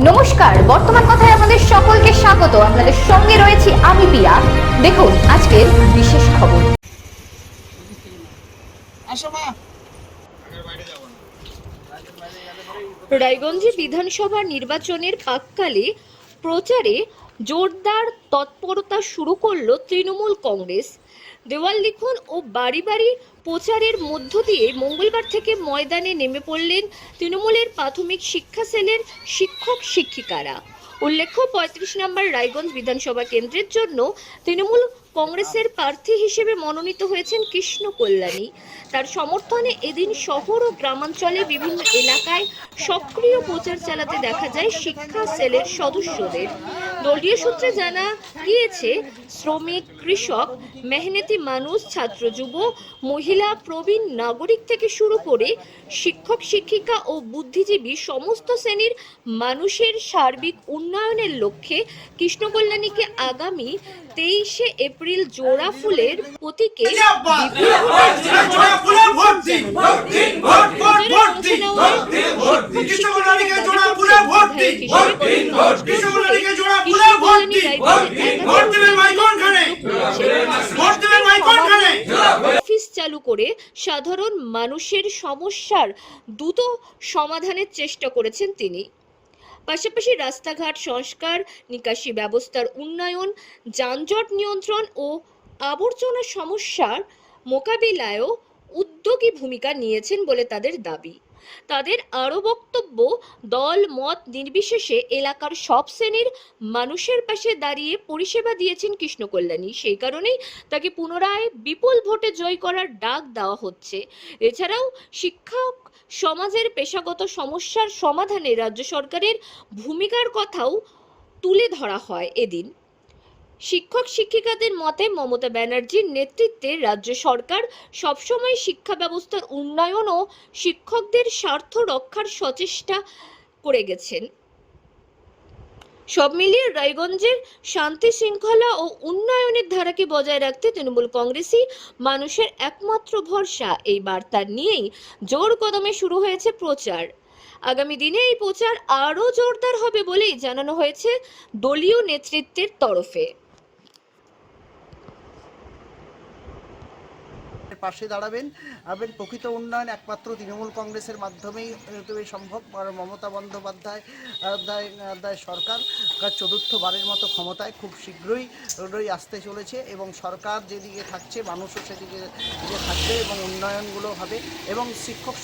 নমস্কার, বর্তমান কথায় আপনাদের সকলকে স্বাগত। আপনাদের সঙ্গে রয়েছি আমি পিয়া। দেখুন আজকের বিশেষ খবর। রায়গঞ্জে বিধানসভা নির্বাচনের প্রাক্কালে প্রচারে জোরদার তৎপরতা শুরু করল তৃণমূল কংগ্রেস। দেওয়াল লিখন ও বাড়ি বাড়ি প্রচারের মধ্য দিয়ে মঙ্গলবার থেকে ময়দানে নেমে পড়লেন তৃণমূলের প্রাথমিক শিক্ষা সেলের শিক্ষক শিক্ষিকারা। উল্লেখ্য, ৩৫ নম্বর রায়গঞ্জ বিধানসভা কেন্দ্রের জন্য তৃণমূল কংগ্রেসের প্রার্থী হিসেবে মনোনীত হয়েছেন কৃষ্ণ কল্যাণী। তার সমর্থনে এদিন শহর ও গ্রামাঞ্চলে বিভিন্ন এলাকায় সক্রিয় প্রচার চালাতে দেখা যায় শিক্ষা সেলের সদস্যদের। দলীয় সূত্রে জানা গিয়েছে, শ্রমিক, কৃষক, মেহনতি মানুষ, ছাত্র, যুব, মহিলা, প্রবীণ নাগরিক থেকে শুরু করে শিক্ষক শিক্ষিকা ও বুদ্ধিজীবী সমস্ত শ্রেণীর মানুষের সার্বিক উন্নয়নের লক্ষ্যে কৃষ্ণকল্যাণীকে আগামী 23শে এপ্রিল জোড়া ফুলের প্রতীকে অফিস চালু করে সাধারণ মানুষের সমস্যার দ্রুত সমাধানের চেষ্টা করেছেন তিনি। পাশাপাশি রাস্তাঘাট সংস্কার, নিকাশি ব্যবস্থার উন্নয়ন, যানজট নিয়ন্ত্রণ ও আবর্জনা সমস্যার মোকাবিলায়ও উদ্যোগী ভূমিকা নিয়েছেন বলে তাদের দাবি। তাদের আরও বক্তব্য, দল মত নির্বিশেষে এলাকার সব শ্রেণীর মানুষের পাশে দাঁড়িয়ে পরিষেবা দিয়েছেন কৃষ্ণকল্যাণী। সেই কারণেই তাকে পুনরায় বিপুল ভোটে জয় করার ডাক দেওয়া হচ্ছে। এছাড়াও শিক্ষক সমাজের পেশাগত সমস্যার সমাধানে রাজ্য সরকারের ভূমিকার কথাও তুলে ধরা হয় এদিন। শিক্ষক শিক্ষিকাদের মতে, মমতা ব্যানার্জির নেতৃত্বে রাজ্য সরকার সবসময় শিক্ষা ব্যবস্থার উন্নয়ন ও শিক্ষকদের স্বার্থ রক্ষার সচেষ্টা করে গেছেন। সব মিলিয়ে রায়গঞ্জের শান্তি শৃঙ্খলা ও উন্নয়নের ধারাকে বজায় রাখতে তৃণমূল কংগ্রেসই মানুষের একমাত্র ভরসা, এই বার্তা নিয়েই জোর কদমে শুরু হয়েছে প্রচার। আগামী দিনে এই প্রচার আরও জোরদার হবে বলেই জানানো হয়েছে দলীয় নেতৃত্বের তরফে। পাশে দাঁড়াবেন প্রকৃত উন্নয়ন একমাত্র তৃণমূল কংগ্রেসের মাধ্যমেই সম্ভব। আর মমতা বন্দ্যোপাধ্যায় সরকার চতুর্থবারের মতো ক্ষমতায় খুব শীঘ্রই আসতে চলেছে এবং সরকার যেদিকে থাকছে মানুষও সেদিকে থাকবে এবং উন্নয়নগুলো হবে। এবং শিক্ষক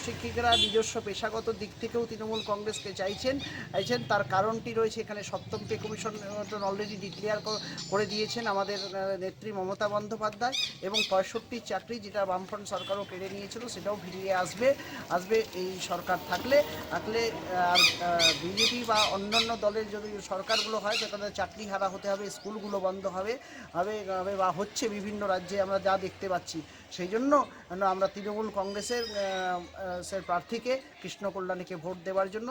শিক্ষিকারা নিজস্ব পেশাগত দিক থেকেও তৃণমূল কংগ্রেসকে চাইছেন। তার কারণটি রয়েছে, এখানে সপ্তম পে কমিশন অলরেডি ডিক্লেয়ার করে দিয়েছেন আমাদের নেত্রী মমতা বন্দ্যোপাধ্যায়, এবং 65 চাকরি যেটা বামফ্রন্ট সরকারও কেড়ে নিয়েছিল সেটাও ফিরিয়ে আসবে এই সরকার থাকলে। আর বিজেপি বা অন্যান্য দলের যদি সরকারগুলো হয় সেখানে চাকরি হারা হতে হবে, স্কুলগুলো বন্ধ হবে বা হচ্ছে বিভিন্ন রাজ্যে আমরা যা দেখতে পাচ্ছি। সেই জন্য আমরা তৃণমূল কংগ্রেসের প্রার্থীকে কৃষ্ণ কল্যাণীকে ভোট দেওয়ার জন্য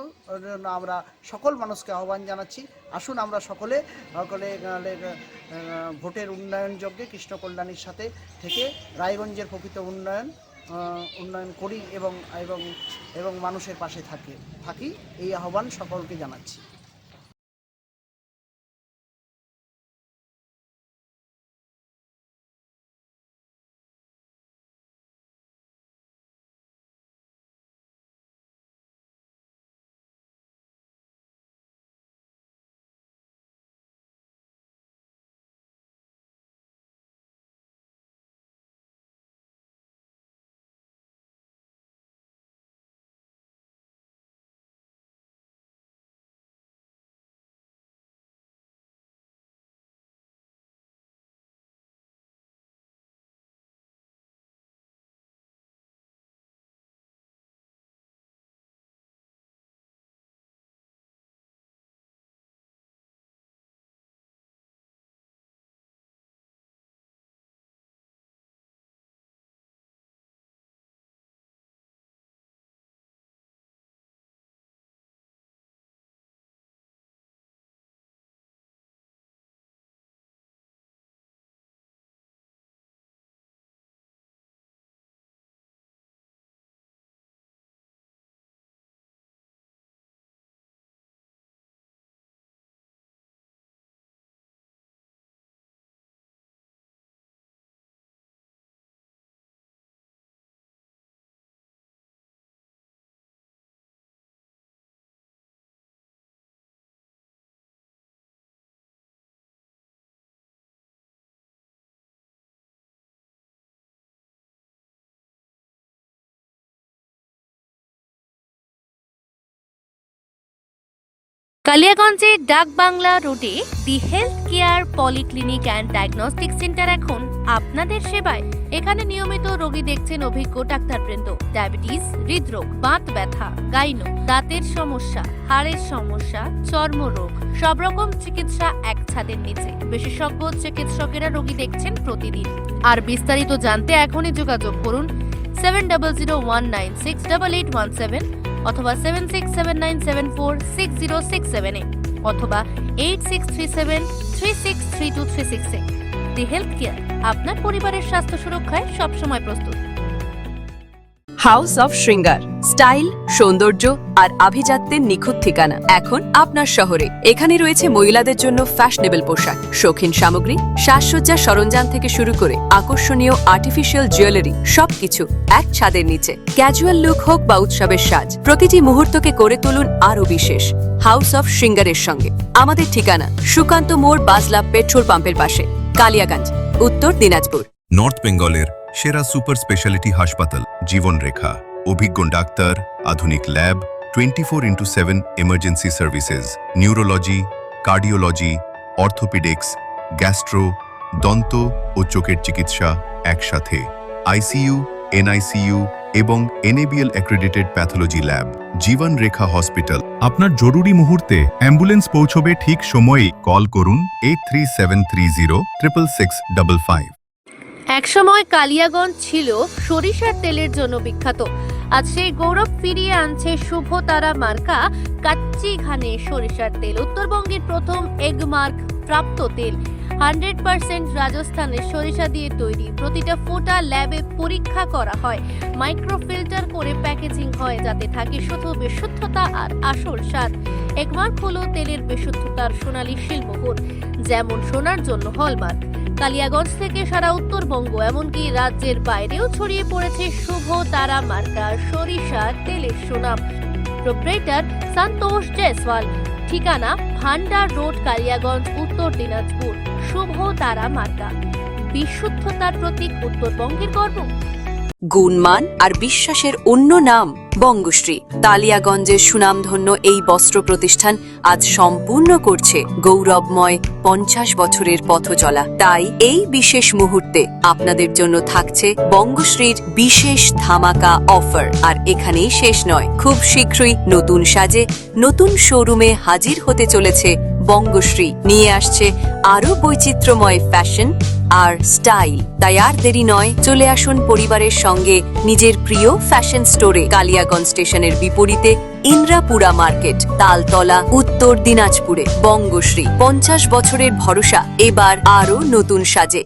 আমরা সকল মানুষকে আহ্বান জানাচ্ছি। আসুন আমরা সকলে ভোটের উন্নয়ন যজ্ঞে কৃষ্ণ কল্যাণীর সাথে থেকে রায়গঞ্জের প্রকৃত উন্নয়ন করি এবং মানুষের পাশে থাকি এই আহ্বান সকলকে জানাচ্ছি। কালিয়াগঞ্জের ডাকবাংলা রোডে the health care polyclinic and diagnostic centre এখন আপনাদের সেবায়। এখানে নিয়মিত রোগী দেখছেন অভিজ্ঞ ডাক্তারবৃন্দ। ডায়াবেটিস, হৃদরোগ, বাত ব্যথা, গাইনো, দাঁতের সমস্যা, হাড়ের সমস্যা, চর্মরোগ, সব রকম চিকিৎসা এক ছাদের নিচে। বিশেষজ্ঞ চিকিৎসকেরা রোগী দেখছেন প্রতিদিন। আর বিস্তারিত জানতে এখনই যোগাযোগ করুন 7001968817 অথবা 7679746067 অথবা 8637363236। দি হেলথ কেয়ার আপনার পরিবারের স্বাস্থ্য সুরক্ষায় সবসময় প্রস্তুত। হাউস অফ শৃঙ্গার, স্টাইল, সৌন্দর্য আর আভিজাত্যের নিখুঁত ঠিকানা এখন আপনার শহরে। এখানে রয়েছে মহিলাদের জন্য ফ্যাশনেবল পোশাক, শৌখিন সামগ্রী, সাজসজ্জার সরঞ্জাম থেকে শুরু করে আকর্ষণীয় আর্টিফিশিয়াল জুয়েলারি, সবকিছু এক ছাদের নিচে। ক্যাজুয়াল লুক হোক বা উৎসবের সাজ, প্রতিটি মুহূর্তকে করে তুলুন আরও বিশেষ হাউস অফ শৃঙ্গারের সঙ্গে। আমাদের ঠিকানা সুকান্ত মোড়, বাজলা পেট্রোল পাম্পের পাশে, কালিয়াগঞ্জ, উত্তর দিনাজপুর। নর্থ বেঙ্গলের সেরা সুপার স্পেশালিটি হাসপাতাল জীবনরেখা, অভিজ্ঞ ডাক্তার, আধুনিক lab, 24x7 emergency services, neurology, cardiology, orthopaedics, gastro, দন্ত ও চোখের চিকিৎসা একসাথে, আইসিইউ, এনআইসিইউ এবং NABL accredited pathology lab. জীবনরেখা hospital. আপনার জরুরি মুহূর্তে অ্যাম্বুলেন্স পৌঁছবে ঠিক সময়েই। কল করুন 8373066655। একসময় কালিয়াগঞ্জ ছিল সরিষার তেলের জন্য বিখ্যাত। আজ সেই গৌরব ফিরিয়ে আনছে শুভ তারা মার্কা কাচ্চি ঘানে সরিষার তেল। উত্তরবঙ্গের প্রথম এগ মার্ক প্রাপ্ত তেল, 100% রাজস্থানের সরিষা দিয়ে তৈরি। প্রতিটা ফোঁটা ল্যাবে পরীক্ষা করা হয়, মাইক্রোফিল্টার করে প্যাকেজিং হয়, যাতে থাকে শুধু বিশুদ্ধতা আর আসল স্বাদ। এগমার্ক হলো তেলের বিশুদ্ধতার সোনালী শিলমোহর, যেমন সোনার জন্য হলমার্ক। কালিয়াগঞ্জ থেকে সারা উত্তরবঙ্গ, এমনকি রাজ্যের বাইরেও ছড়িয়ে পড়েছে শুভ তারা মার্কা সরিষা তেলের সুনাম। প্রোপ্রাইটার সন্তোষ জয়সওয়াল। ঠিকানা ভান্ডার রোড, কালিয়াগঞ্জ, উত্তর দিনাজপুর। শুভ তারা মার্কা, বিশুদ্ধতার প্রতীক, উত্তরবঙ্গের গর্ব। গুণমান আর বিশ্বাসের অন্য নাম বঙ্গশ্রী। কালিয়াগঞ্জের সুনামধন্য এই বস্ত্র প্রতিষ্ঠান আজ সম্পূর্ণ করছে গৌরবময় 50 বছরের পথ চলা। তাই এই বিশেষ মুহূর্তে আপনাদের জন্য থাকছে বঙ্গশ্রীর বিশেষ ধামাকা অফার। আর এখানেই শেষ নয়, খুব শীঘ্রই নতুন সাজে নতুন শোরুমে হাজির হতে চলেছে বঙ্গশ্রী। নিয়ে আসছে আরো বৈচিত্র্যময় ফ্যাশন আর স্টাইল। তাই আর দেরি নয়, চলে আসুন পরিবারের সঙ্গে নিজের প্রিয় ফ্যাশন স্টোরে। কালিয়াগঞ্জ স্টেশনের বিপরীতে ইন্দ্রাপুরা মার্কেট, তালতলা, উত্তর দিনাজপুরে। বঙ্গশ্রী 50 বছরের ভরসা এবার আরো নতুন সাজে।